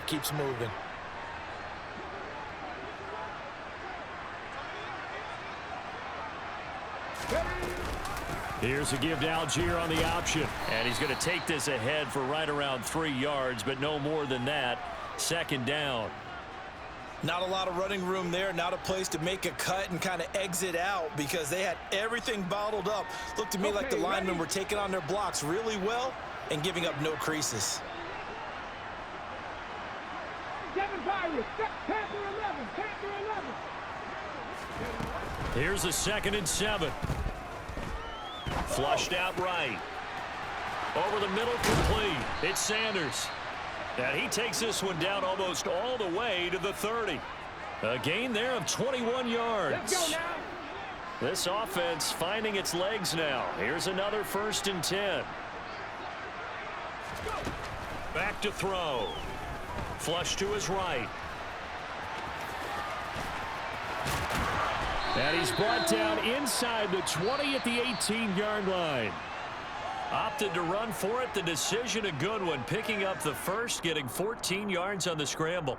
clock keeps moving. Here's a give to Algier on the option. And he's going to take this ahead for right around 3 yards, but no more than that. Second down. Not a lot of running room there. Not a place to make a cut and kind of exit out because they had everything bottled up. Looked to me like the linemen were taking on their blocks really well and giving up no creases. 7 Pirates, Panther 11, Panther 11. Here's a 2nd and 7. Flushed out right. Over the middle, complete. It's Sanders. And he takes this one down almost all the way to the 30. A gain there of 21 yards. Let's go now. This offense finding its legs now. Here's another 1st and 10. Back to throw. Flush to his right. And he's brought down inside the 20 at the 18-yard line. Opted to run for it. The decision a good one. Picking up the first, getting 14 yards on the scramble.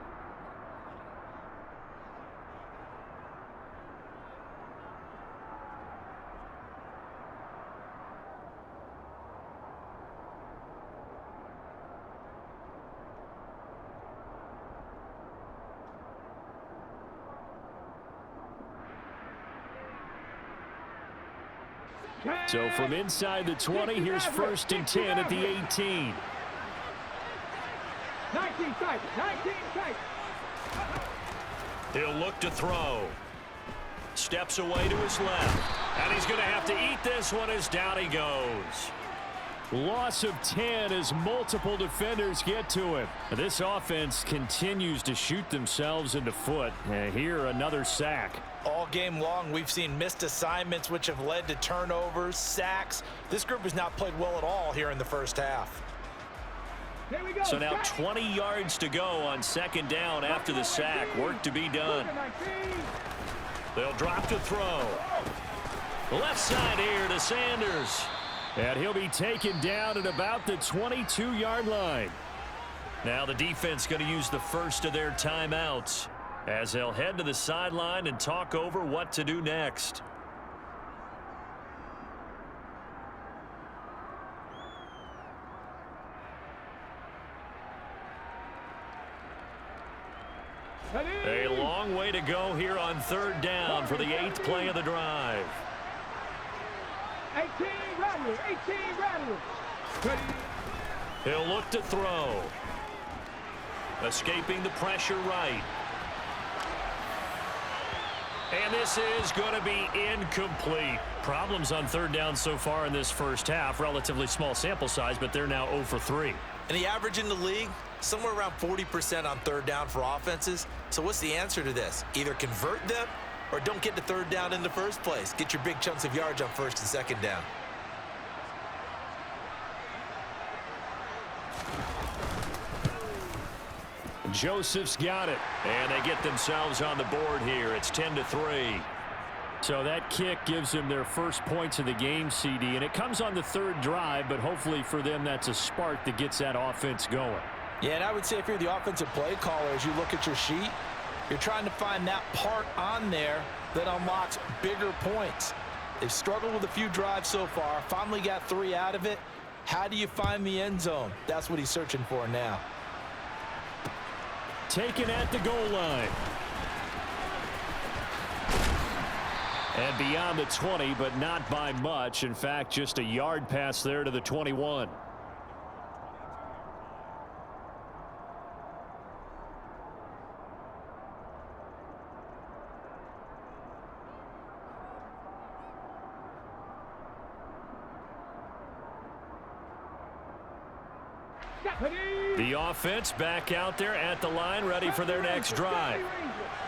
So from inside the 20, here's 1st and 10 at the 18. 19 seconds, 19 seconds. He'll look to throw. Steps away to his left. And he's going to have to eat this one as down he goes. Loss of 10 as multiple defenders get to him. This offense continues to shoot themselves in the foot. And here, another sack. All game long, we've seen missed assignments, which have led to turnovers, sacks. This group has not played well at all here in the first half. Here we go. So now 20 yards to go on 2nd down after the sack. Work to be done. They'll drop to throw. Left side here to Sanders. And he'll be taken down at about the 22-yard line. Now the defense going to use the first of their timeouts as they'll head to the sideline and talk over what to do next. A long way to go here on 3rd down for the 8th play of the drive. 18 Rattlers, 18 Rattlers. He'll look to throw. Escaping the pressure right. And this is going to be incomplete. Problems on 3rd down so far in this first half. Relatively small sample size, but they're now 0 for 3. And the average in the league, somewhere around 40% on 3rd down for offenses. So what's the answer to this? Either convert them or don't get to 3rd down in the first place. Get your big chunks of yards on 1st and 2nd down. Joseph's got it. And they get themselves on the board here. It's 10-3. So that kick gives them their first points of the game, CD. And it comes on the 3rd drive, but hopefully for them that's a spark that gets that offense going. Yeah, and I would say if you're the offensive play caller, as you look at your sheet, you're trying to find that part on there that unlocks bigger points. They've struggled with a few drives so far. Finally got 3 out of it. How do you find the end zone? That's what he's searching for now. Taken at the goal line. And beyond the 20, but not by much. In fact, just a yard pass there to the 21. The offense back out there at the line, ready for their next drive.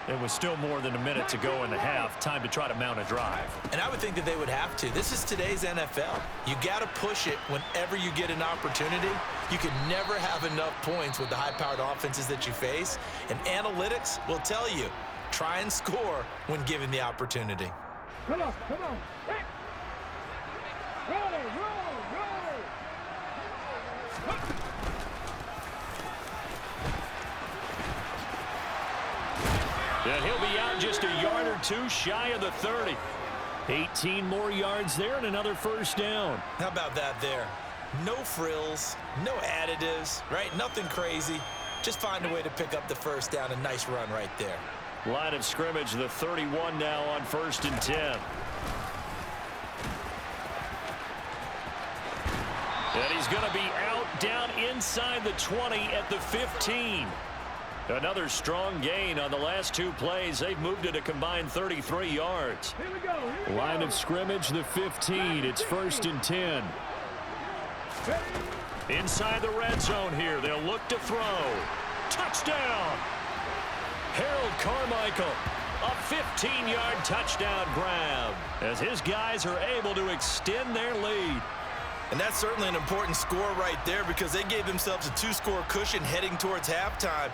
It was still more than a minute to go in the half. Time to try to mount a drive. And I would think that they would have to. This is today's NFL. You got to push it whenever you get an opportunity. You can never have enough points with the high-powered offenses that you face. And analytics will tell you, try and score when given the opportunity. Come on, come on. Hey. Roll, roll, roll. And he'll be out just a yard or two shy of the 30. 18 more yards there and another first down. How about that there? No frills, no additives, right? Nothing crazy. Just find a way to pick up the first down. A nice run right there. Line of scrimmage, the 31 now on 1st and 10. And he's going to be out down inside the 20 at the 15. Another strong gain on the last two plays. They've moved it a combined 33 yards. Here we go. Line of scrimmage, the 15. It's 1st and 10. Inside the red zone here. They'll look to throw. Touchdown! Harold Carmichael. A 15-yard touchdown grab as his guys are able to extend their lead. And that's certainly an important score right there because they gave themselves a 2-score cushion heading towards halftime.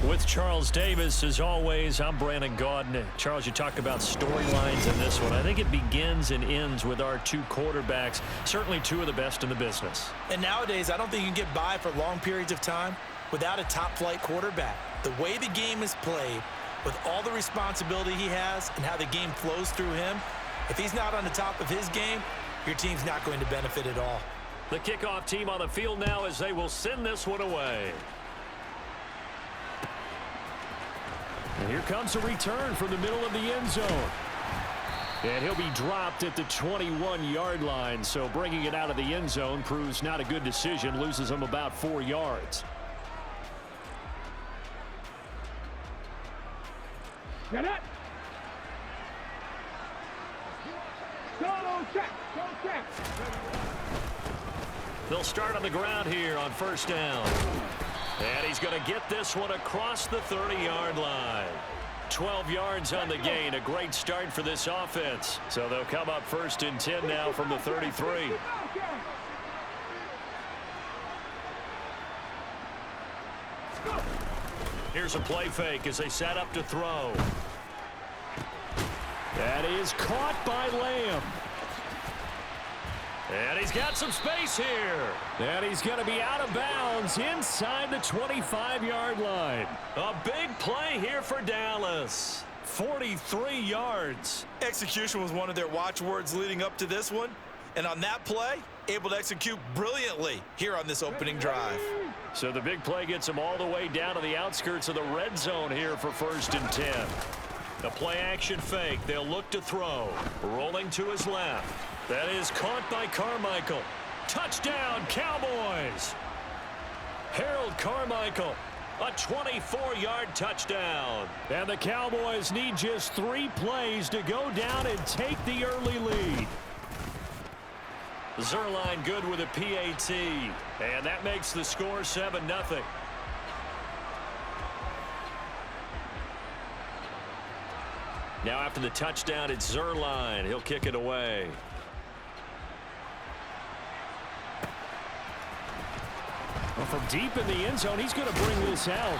With Charles Davis, as always, I'm Brandon Gaudin. Charles, you talked about storylines in this one. I think it begins and ends with our two quarterbacks, certainly two of the best in the business. And nowadays, I don't think you can get by for long periods of time without a top-flight quarterback. The way the game is played, with all the responsibility he has and how the game flows through him, if he's not on the top of his game, your team's not going to benefit at all. The kickoff team on the field now as they will send this one away. And here comes a return from the middle of the end zone. And he'll be dropped at the 21-yard line, so bringing it out of the end zone proves not a good decision, loses him about 4 yards. Get it. Go check. Go check. They'll start on the ground here on first down. And he's going to get this one across the 30-yard line. 12 yards on the gain. A great start for this offense. So they'll come up 1st and 10 now from the 33. Here's a play fake as they set up to throw. That is caught by Lamb. And he's got some space here. And he's going to be out of bounds inside the 25-yard line. A big play here for Dallas. 43 yards. Execution was one of their watchwords leading up to this one. And on that play, able to execute brilliantly here on this opening drive. So the big play gets him all the way down to the outskirts of the red zone here for 1st and 10. The play action fake. They'll look to throw. Rolling to his left. That is caught by Carmichael. Touchdown, Cowboys. Harold Carmichael, a 24-yard touchdown. And the Cowboys need just 3 plays to go down and take the early lead. Zerline good with a PAT. And that makes the score 7-0. Now after the touchdown, it's Zerline. He'll kick it away. Well, from deep in the end zone, he's going to bring this out.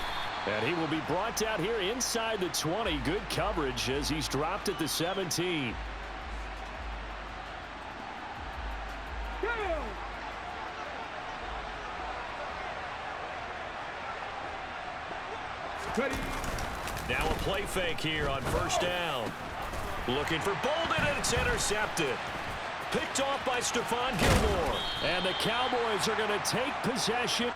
And he will be brought down here inside the 20. Good coverage as he's dropped at the 17. Now a play fake here on first down. Looking for Bolden, and it's intercepted. Picked off by Stephon Gilmore. And the Cowboys are going to take possession.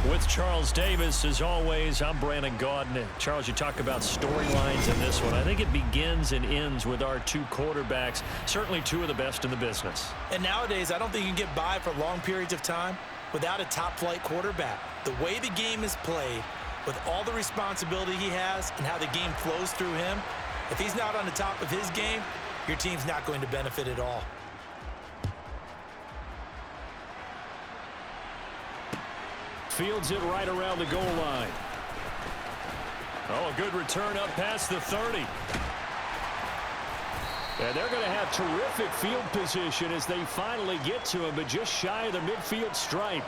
With Charles Davis, as always, I'm Brandon Gaudin. Charles, you talk about storylines in this one. I think it begins and ends with our two quarterbacks, certainly two of the best in the business. And nowadays, I don't think you can get by for long periods of time without a top-flight quarterback. The way the game is played, with all the responsibility he has and how the game flows through him, if he's not on the top of his game, your team's not going to benefit at all. Fields it right around the goal line. Oh, a good return up past the 30. And they're going to have terrific field position as they finally get to him, but just shy of the midfield stripe.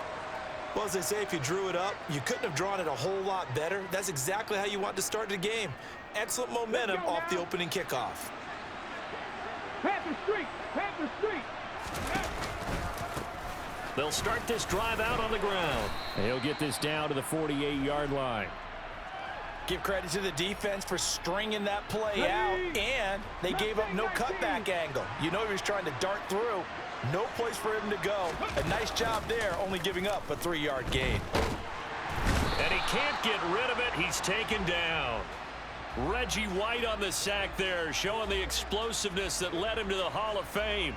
Well, as they say, if you drew it up, you couldn't have drawn it a whole lot better. That's exactly how you want to start the game. Excellent momentum off the opening kickoff. Panther Street! Panther Street! They'll start this drive out on the ground. He'll get this down to the 48-yard line. Give credit to the defense for stringing that play out, and they gave up no cutback angle. You know he was trying to dart through. No place for him to go. A nice job there, only giving up a 3-yard gain. And he can't get rid of it. He's taken down. Reggie White on the sack there, showing the explosiveness that led him to the Hall of Fame.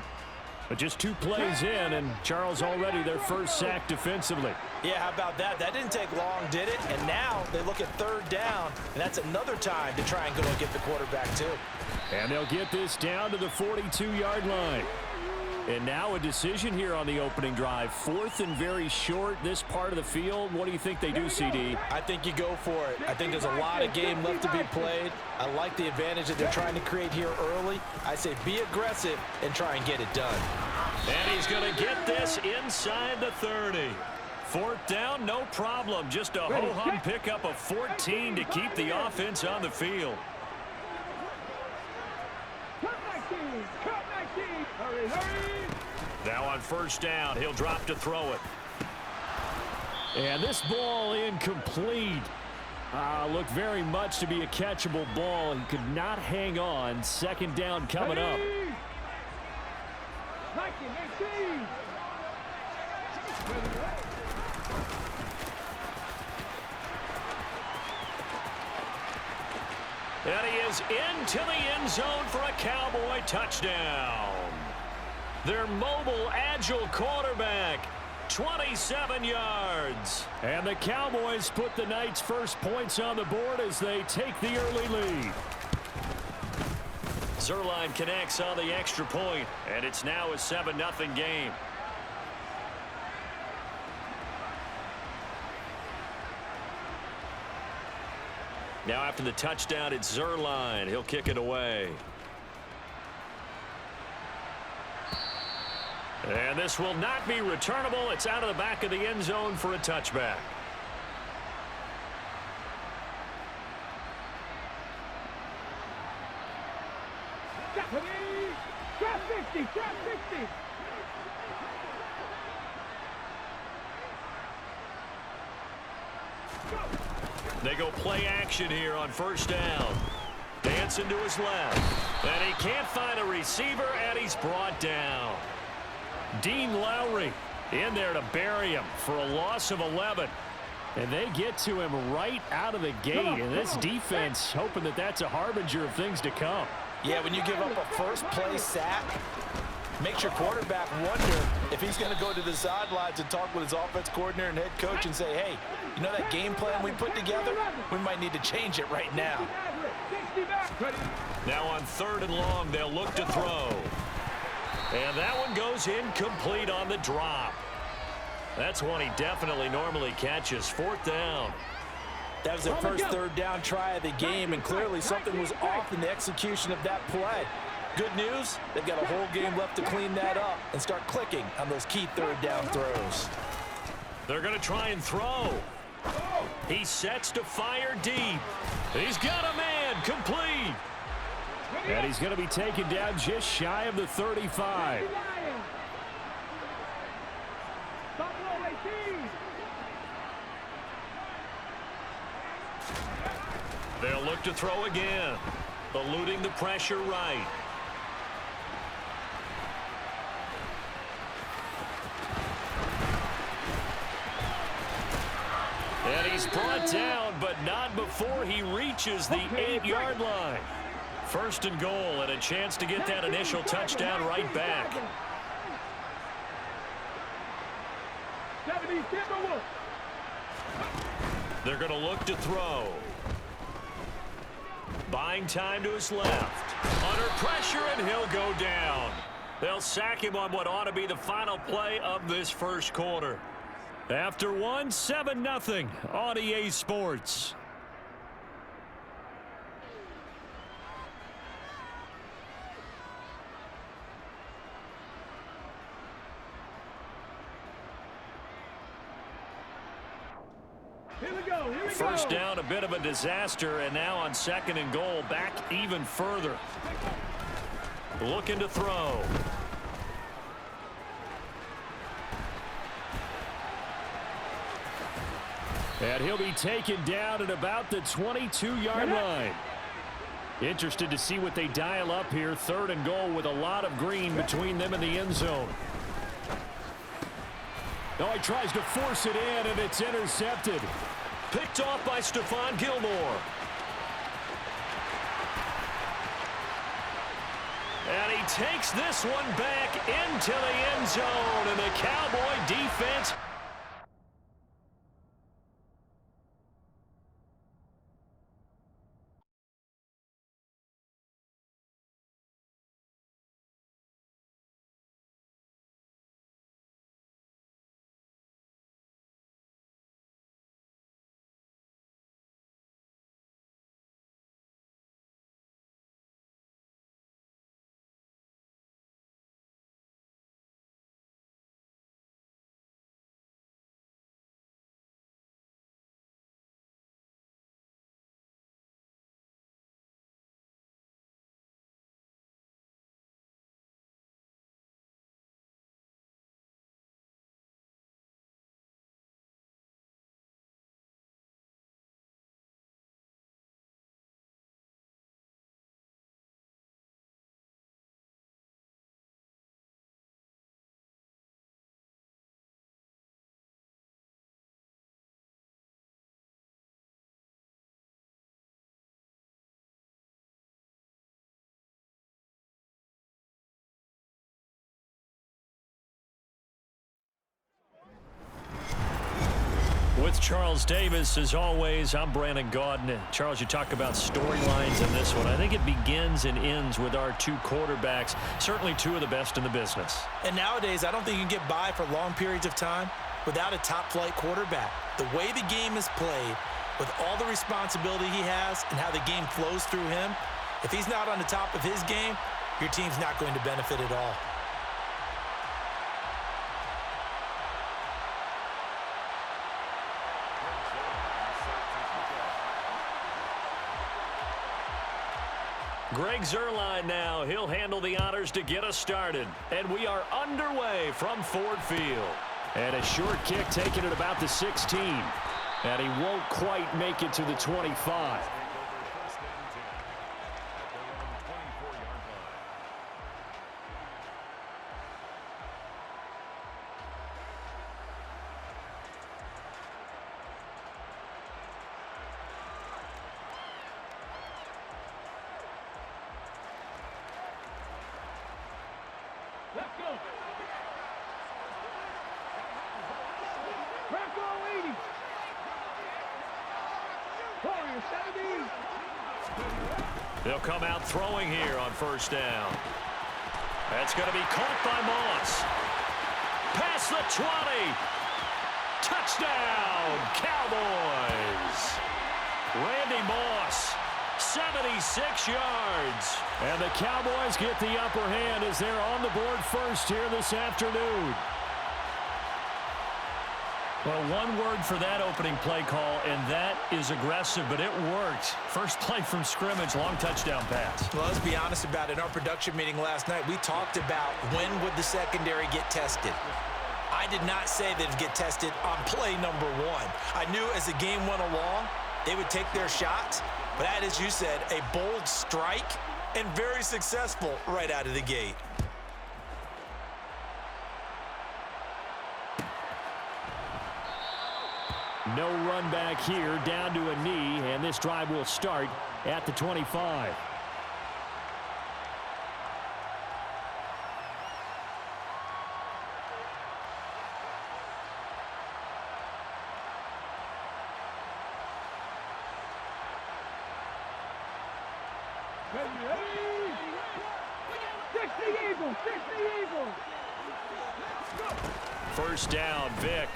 But just 2 plays in, and Charles already their first sack defensively. Yeah, how about that? That didn't take long, did it? And now they look at 3rd down, and that's another time to try and go and get the quarterback too. And they'll get this down to the 42-yard line. And now a decision here on the opening drive. 4th and very short, this part of the field. What do you think they do, CD? I think you go for it. I think there's a lot of game left to be played. I like the advantage that they're trying to create here early. I say be aggressive and try and get it done. And he's going to get this inside the 30. 4th down, no problem. Just a ho-hum pickup of 14 to keep the offense on the field. Now on 1st down, he'll drop to throw it. And this ball incomplete. Looked very much to be a catchable ball. He could not hang on. 2nd down coming up. And he is into the end zone for a Cowboy touchdown. Their mobile, agile quarterback, 27 yards. And the Cowboys put the Knights' first points on the board as they take the early lead. Zerline connects on the extra point, and it's now a 7-0 game. Now after the touchdown, it's Zerline. He'll kick it away. And this will not be returnable. It's out of the back of the end zone for a touchback. Trap 50, trap 50. They go play action here on first down. Dancing to his left. And he can't find a receiver, and he's brought down. Dean Lowry in there to bury him for a loss of 11. And they get to him right out of the gate. And this defense hoping that that's a harbinger of things to come. Yeah, when you give up a first play sack, makes your quarterback wonder if he's going to go to the sidelines and talk with his offense coordinator and head coach and say, hey, you know that game plan we put together? We might need to change it right now. Now on 3rd and long, they'll look to throw. And that one goes incomplete on the drop. That's one he definitely normally catches. 4th down. That was their first 3rd down try of the game, and clearly something was off in the execution of that play. Good news, they've got a whole game left to clean that up and start clicking on those key 3rd down throws. They're going to try and throw. He sets to fire deep. He's got a man, complete. And he's going to be taken down just shy of the 35. They'll look to throw again, eluding the pressure right. And he's brought down, but not before he reaches the 8-yard line. 1st and goal, and a chance to get that initial touchdown right back. They're going to look to throw. Buying time to his left. Under pressure, and he'll go down. They'll sack him on what ought to be the final play of this first quarter. After one, 7-0 on EA Sports. First down, a bit of a disaster, and now on 2nd and goal, back even further. Looking to throw. And he'll be taken down at about the 22-yard line. Interested to see what they dial up here. 3rd and goal with a lot of green between them and the end zone. Oh, he tries to force it in, and it's intercepted. Picked off by Stephon Gilmore. And he takes this one back into the end zone, and the Cowboy defense. With Charles Davis, as always, I'm Brandon Gaudin. Charles, you talk about storylines in this one. I think it begins and ends with our 2 quarterbacks, certainly 2 of the best in the business. And nowadays, I don't think you can get by for long periods of time without a top-flight quarterback. The way the game is played, with all the responsibility he has and how the game flows through him, if he's not on the top of his game, your team's not going to benefit at all. Greg Zuerlein now. He'll handle the honors to get us started. And we are underway from Ford Field. And a short kick taken at about the 16. And he won't quite make it to the 25. Let's go. Franco 80. Warrior 70. They'll come out throwing here on first down. That's going to be caught by Moss. Past the 20. Touchdown, Cowboys. Randy Moss, 76 yards. And the Cowboys get the upper hand as they're on the board first here this afternoon. Well, one word for that opening play call, and that is aggressive, but it worked. First play from scrimmage, long touchdown pass. Well, let's be honest about it. In our production meeting last night, we talked about when would the secondary get tested. I did not say they'd get tested on play number one. I knew as the game went along, they would take their shots, but that, as you said, a bold strike and very successful right out of the gate. No run back here, down to a knee, and this drive will start at the 25. Ready. 60 Eagles. 60 Eagles. First down, Vick.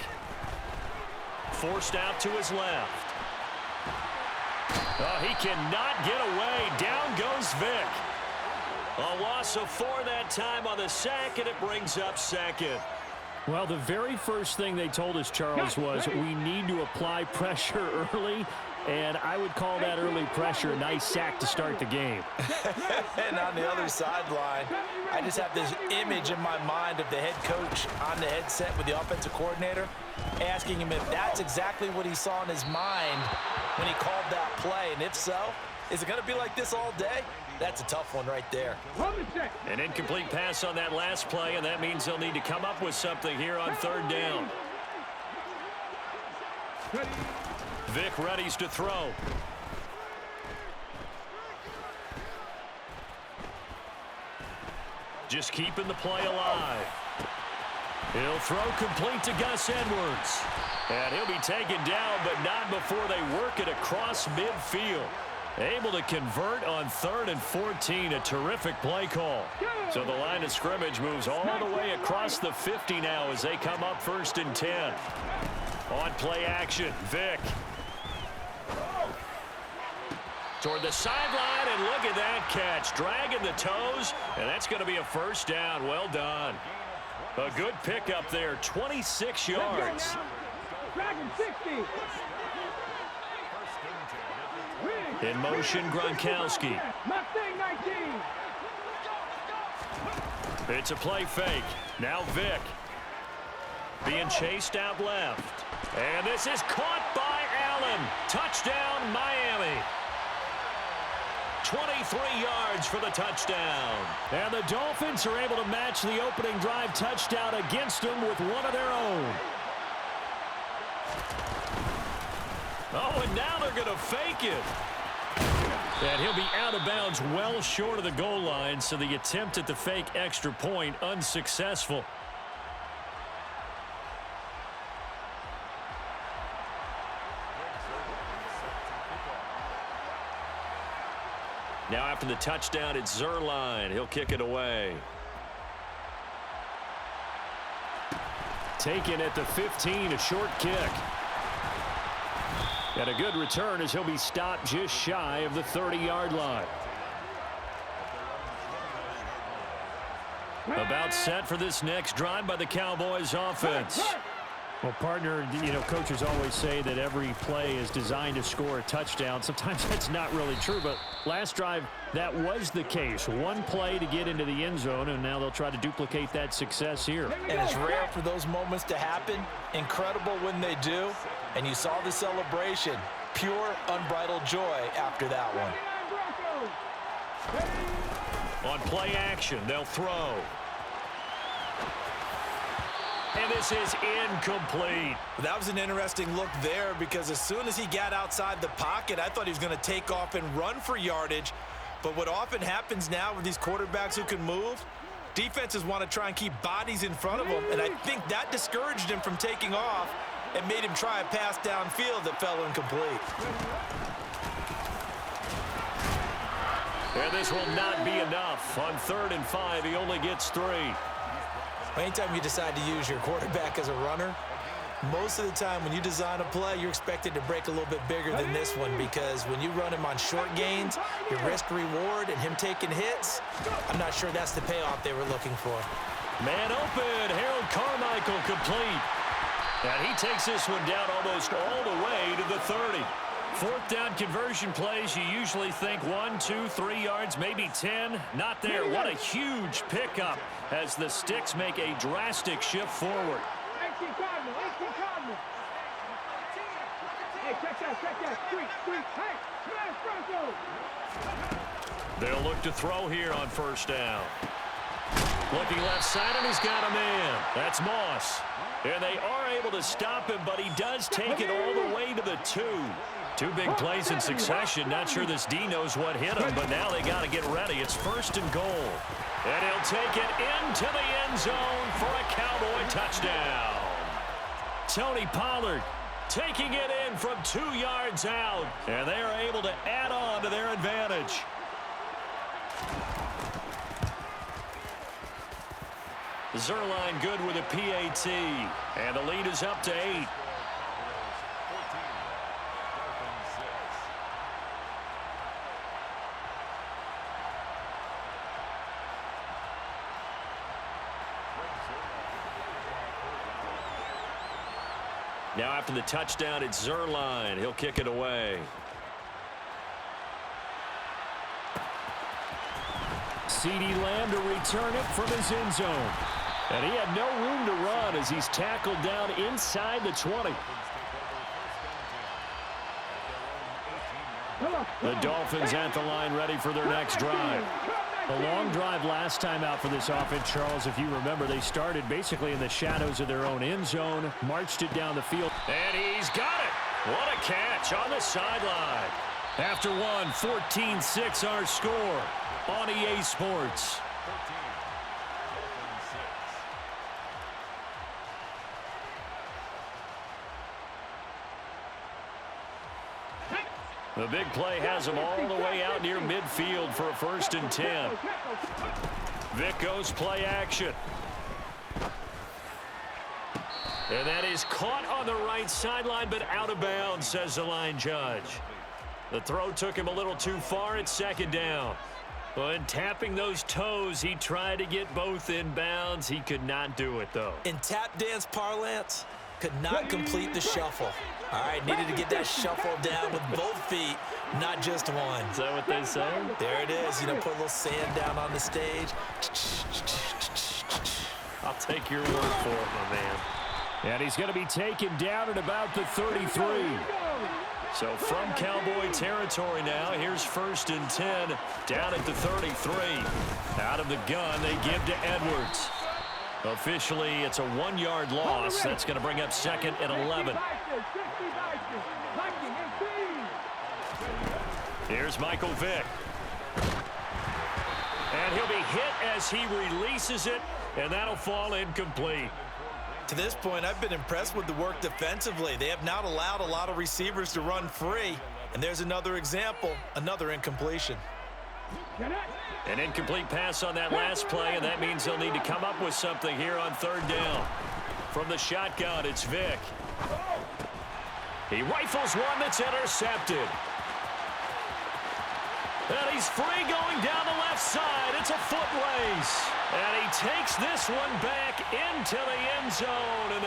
Forced out to his left. Oh, he cannot get away. Down goes Vick. A loss of 4 that time on the sack, and it brings up second. Well, the very first thing they told us, Charles, was we need to apply pressure early, and I would call that early pressure a nice sack to start the game. And on the other sideline, I just have this image in my mind of the head coach on the headset with the offensive coordinator asking him if that's exactly what he saw in his mind when he called that play. And if so, is it going to be like this all day? That's a tough one right there. An incomplete pass on that last play, and that means they'll need to come up with something here on third down. Vick readies to throw. Just keeping the play alive. He'll throw complete to Gus Edwards. And he'll be taken down, but not before they work it across midfield. Able to convert on 3rd and 14. A terrific play call. So the line of scrimmage moves all the way across the 50 now as they come up 1st and 10. On play action, Vick. Toward the sideline, and look at that catch. Dragging the toes, and that's going to be a first down. Well done. A good pickup there, 26 yards. Dragon 60. In motion, Gronkowski. Mustang 19. It's a play fake. Now Vick. Being chased out left. And this is caught by Allen. Touchdown, Miami. 23 yards for the touchdown. And the Dolphins are able to match the opening drive touchdown against them with one of their own. Oh, and now they're going to fake it. And he'll be out of bounds well short of the goal line, so the attempt at the fake extra point unsuccessful. Now after the touchdown, it's Zerline. He'll kick it away. Taken at the 15, a short kick. And a good return as he'll be stopped just shy of the 30-yard line. About set for this next drive by the Cowboys offense. Well, partner, coaches always say that every play is designed to score a touchdown. Sometimes that's not really true, but last drive, that was the case. One play to get into the end zone, and now they'll try to duplicate that success here. And it's rare for those moments to happen. Incredible when they do. And you saw the celebration. Pure, unbridled joy after that one. On play action, they'll throw. And this is incomplete. That was an interesting look there because as soon as he got outside the pocket, I thought he was going to take off and run for yardage. But what often happens now with these quarterbacks who can move, defenses want to try and keep bodies in front of them, and I think that discouraged him from taking off and made him try a pass downfield that fell incomplete. And this will not be enough. On 3rd and 5, he only gets 3. Anytime you decide to use your quarterback as a runner, most of the time when you design a play, you're expected to break a little bit bigger than this one because when you run him on short gains, your risk-reward and him taking hits, I'm not sure that's the payoff they were looking for. Man open, Harold Carmichael complete. And he takes this one down almost all the way to the 30. 4th down conversion plays, you usually think 1, 2, 3 yards, maybe 10. Not there. What a huge pickup as the Sticks make a drastic shift forward. They'll look to throw here on 1st down. Looking left side, and he's got a man. That's Moss. And they are able to stop him, but he does take it all the way to the 2. 2 big plays in succession. Not sure this D knows what hit him, but now they got to get ready. It's 1st and goal. And he'll take it into the end zone for a Cowboy touchdown. Tony Pollard taking it in from 2 yards out, and they are able to add on to their advantage. Zerline good with a PAT, and the lead is up to 8. Now after the touchdown, it's Zerline. He'll kick it away. CeeDee Lamb to return it from his end zone. And he had no room to run as he's tackled down inside the 20. The Dolphins at the line ready for their next drive. A long drive last time out for this offense, Charles. If you remember, they started basically in the shadows of their own end zone, marched it down the field. And he's got it. What a catch on the sideline. After one, 14-6 our score on EA Sports. The big play has him all the way out near midfield for a 1st and 10. Vic goes play action. And that is caught on the right sideline, but out of bounds, says the line judge. The throw took him a little too far at 2nd down. But tapping those toes, he tried to get both in bounds. He could not do it, though. In tap dance parlance, could not complete the shuffle. All right, needed to get that shuffle down with both feet, not just one. Is that what they say? There it is. You know, put a little sand down on the stage. I'll take your word for it, my man. And he's going to be taken down at about the 33. So from Cowboy territory now, here's 1st and 10 down at the 33. Out of the gun, they give to Edwards. Officially, it's a 1-yard loss. That's going to bring up 2nd and 11. Here's Michael Vick. And he'll be hit as he releases it, and that'll fall incomplete. To this point, I've been impressed with the work defensively. They have not allowed a lot of receivers to run free. And there's another example, another incompletion. An incomplete pass on that last play, and that means they'll need to come up with something here on 3rd down. From the shotgun, it's Vick. He rifles one that's intercepted. And he's free going down the left side. It's a foot race. And he takes this one back into the end zone. And